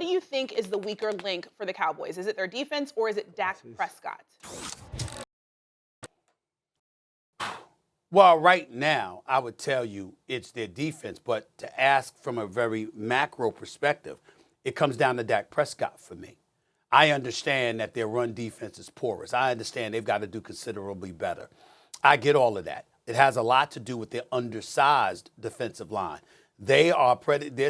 do you think is the weaker link for the Cowboys? Is it their defense or is it Dak Prescott? Well, right now, I would tell you it's their defense. But to ask from a very macro perspective, it comes down to Dak Prescott for me. I understand that their run defense is porous. I understand they've got to do considerably better. I get all of that. It has a lot to do with their undersized defensive line. Their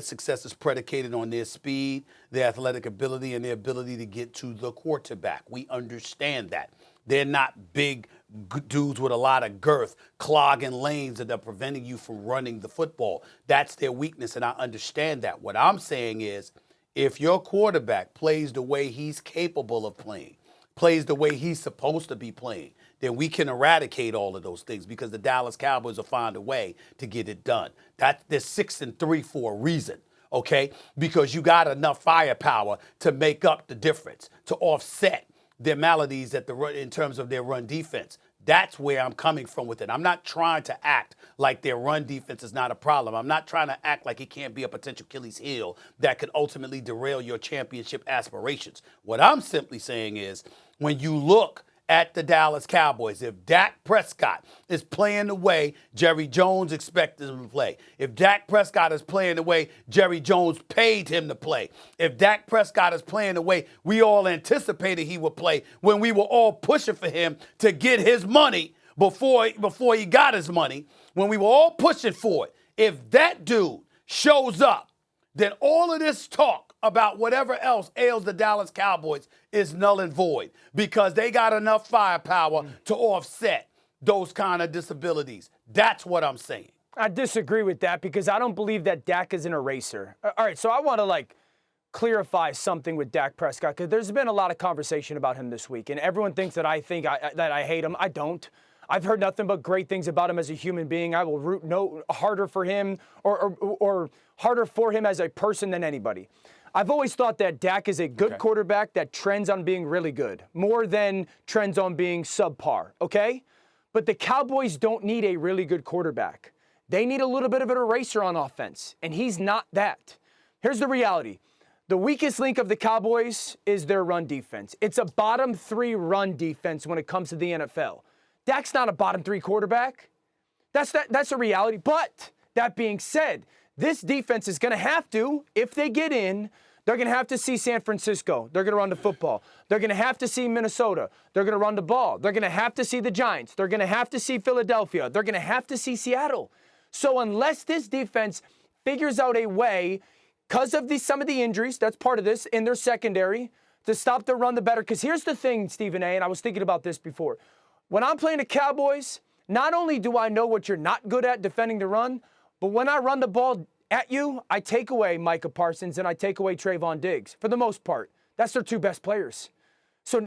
success is predicated on their speed, their athletic ability, and their ability to get to the quarterback. We understand that. They're not big dudes with a lot of girth clogging lanes that are preventing you from running the football. That's their weakness, and I understand that. What I'm saying is, if your quarterback plays the way he's capable of playing, plays the way he's supposed to be playing, then we can eradicate all of those things because the Dallas Cowboys will find a way to get it done. They're 6-3 for a reason, okay? Because you got enough firepower to make up the difference, to offset their maladies in terms of their run defense. That's where I'm coming from with it. I'm not trying to act like their run defense is not a problem. I'm not trying to act like it can't be a potential Achilles heel that could ultimately derail your championship aspirations. What I'm simply saying is, when you look at the Dallas Cowboys, if Dak Prescott is playing the way Jerry Jones expected him to play, if Dak Prescott is playing the way Jerry Jones paid him to play, if Dak Prescott is playing the way we all anticipated he would play when we were all pushing for him to get his money before he got his money, when we were all pushing for it, if that dude shows up, then all of this talk about whatever else ails the Dallas Cowboys is null and void because they got enough firepower to offset those kind of disabilities. That's what I'm saying. I disagree with that because I don't believe that Dak is an eraser. All right, so I want to clarify something with Dak Prescott because there's been a lot of conversation about him this week, and everyone thinks that I hate him. I don't. I've heard nothing but great things about him as a human being. I will root no harder for him or harder for him as a person than anybody. I've always thought that Dak is a good quarterback that trends on being really good, more than trends on being subpar, okay? But the Cowboys don't need a really good quarterback. They need a little bit of an eraser on offense, and he's not that. Here's the reality. The weakest link of the Cowboys is their run defense. It's a bottom 3 run defense when it comes to the NFL. Dak's not a bottom 3 quarterback. That's a reality. But that being said, this defense is going to have to, if they get in, they're going to have to see San Francisco. They're going to run the football. They're going to have to see Minnesota. They're going to run the ball. They're going to have to see the Giants. They're going to have to see Philadelphia. They're going to have to see Seattle. So unless this defense figures out a way, because of some of the injuries, that's part of this, in their secondary, to stop the run the better. Because here's the thing, Stephen A., and I was thinking about this before. When I'm playing the Cowboys, not only do I know what you're not good at, defending the run, but when I run the ball at you, I take away Micah Parsons and I take away Trayvon Diggs for the most part. That's their 2 best players. So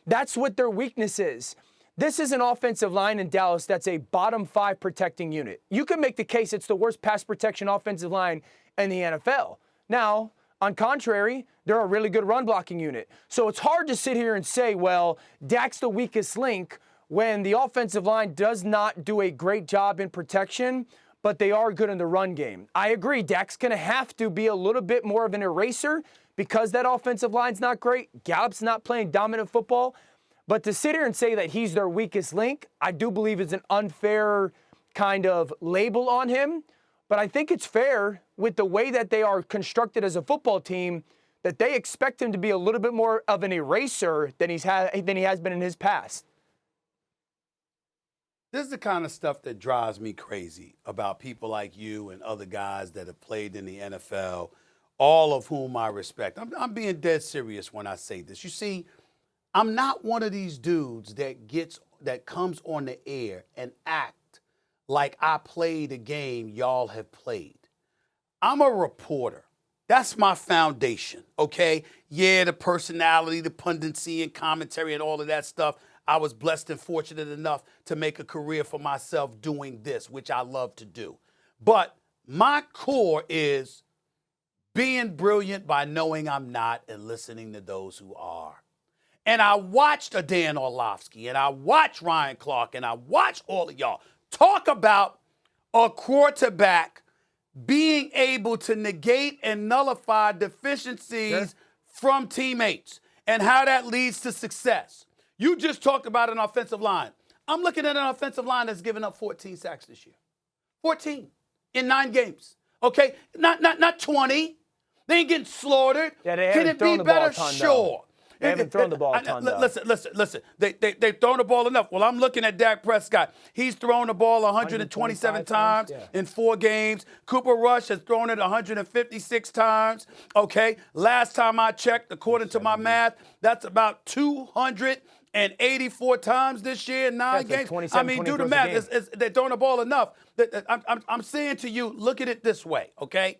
that's what their weakness is. This is an offensive line in Dallas that's a bottom 5 protecting unit. You can make the case it's the worst pass protection offensive line in the NFL. Now, on contrary, they're a really good run blocking unit. So it's hard to sit here and say, well, Dak's the weakest link when the offensive line does not do a great job in protection, but they are good in the run game. I agree, Dak's going to have to be a little bit more of an eraser because that offensive line's not great. Gallup's not playing dominant football. But to sit here and say that he's their weakest link, I do believe is an unfair kind of label on him. But I think it's fair with the way that they are constructed as a football team that they expect him to be a little bit more of an eraser than he has been in his past. This is the kind of stuff that drives me crazy about people like you and other guys that have played in the NFL, all of whom I respect. I'm being dead serious when I say this. You see, I'm not one of these dudes that comes on the air and act like I played a game y'all have played. I'm a reporter. That's my foundation, okay? Yeah, the personality, the pundency and commentary and all of that stuff. I was blessed and fortunate enough to make a career for myself doing this, which I love to do. But my core is being brilliant by knowing I'm not and listening to those who are. And I watched a Dan Orlovsky, and I watched Ryan Clark, and I watched all of y'all talk about a quarterback being able to negate and nullify deficiencies from teammates and how that leads to success. You just talked about an offensive line. I'm looking at an offensive line that's given up 14 sacks this year. 14 in 9 games. Okay? Not 20. They ain't getting slaughtered. Yeah, they Can haven't it thrown be the ball better? a ton, Sure. They haven't thrown the ball a ton, though. Listen. They've thrown the ball enough. Well, I'm looking at Dak Prescott. He's thrown the ball 127 times in 4 games. Cooper Rush has thrown it 156 times. Okay? Last time I checked, according to my math, that's about 284 times this year in 9 games. I mean, do the math. They're throwing the ball enough. I'm saying to you, look at it this way, okay?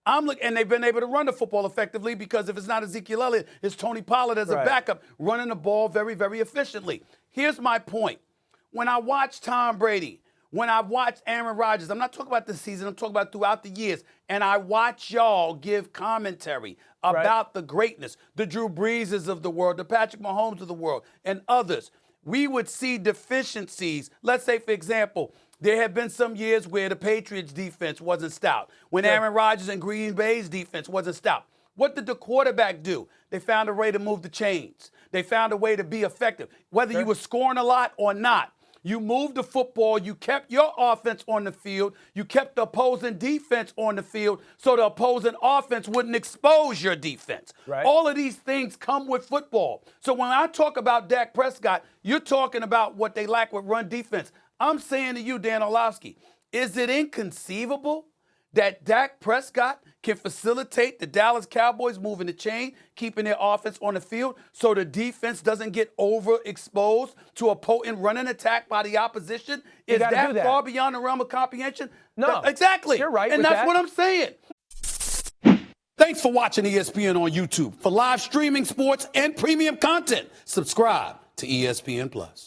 And they've been able to run the football effectively because if it's not Ezekiel Elliott, it's Tony Pollard as a backup running the ball very, very efficiently. Here's my point. When I watch Tom Brady, when I watch Aaron Rodgers, I'm not talking about this season, I'm talking about throughout the years, and I watch y'all give commentary about the greatness, the Drew Breeses of the world, the Patrick Mahomes of the world, and others, we would see deficiencies. Let's say, for example, there have been some years where the Patriots' defense wasn't stout, when Aaron Rodgers and Green Bay's defense wasn't stout. What did the quarterback do? They found a way to move the chains. They found a way to be effective. Whether you were scoring a lot or not, you moved the football, you kept your offense on the field, you kept the opposing defense on the field so the opposing offense wouldn't expose your defense. All of these things come with football. So when I talk about Dak Prescott, you're talking about what they lack with run defense. I'm saying to you, Dan Orlovsky, is it inconceivable that Dak Prescott can facilitate the Dallas Cowboys moving the chain, keeping their offense on the field so the defense doesn't get overexposed to a potent running attack by the opposition? Is that far beyond the realm of comprehension? No. Exactly. You're right. And that's what I'm saying. Thanks for watching ESPN on YouTube. For live streaming sports and premium content, subscribe to ESPN Plus.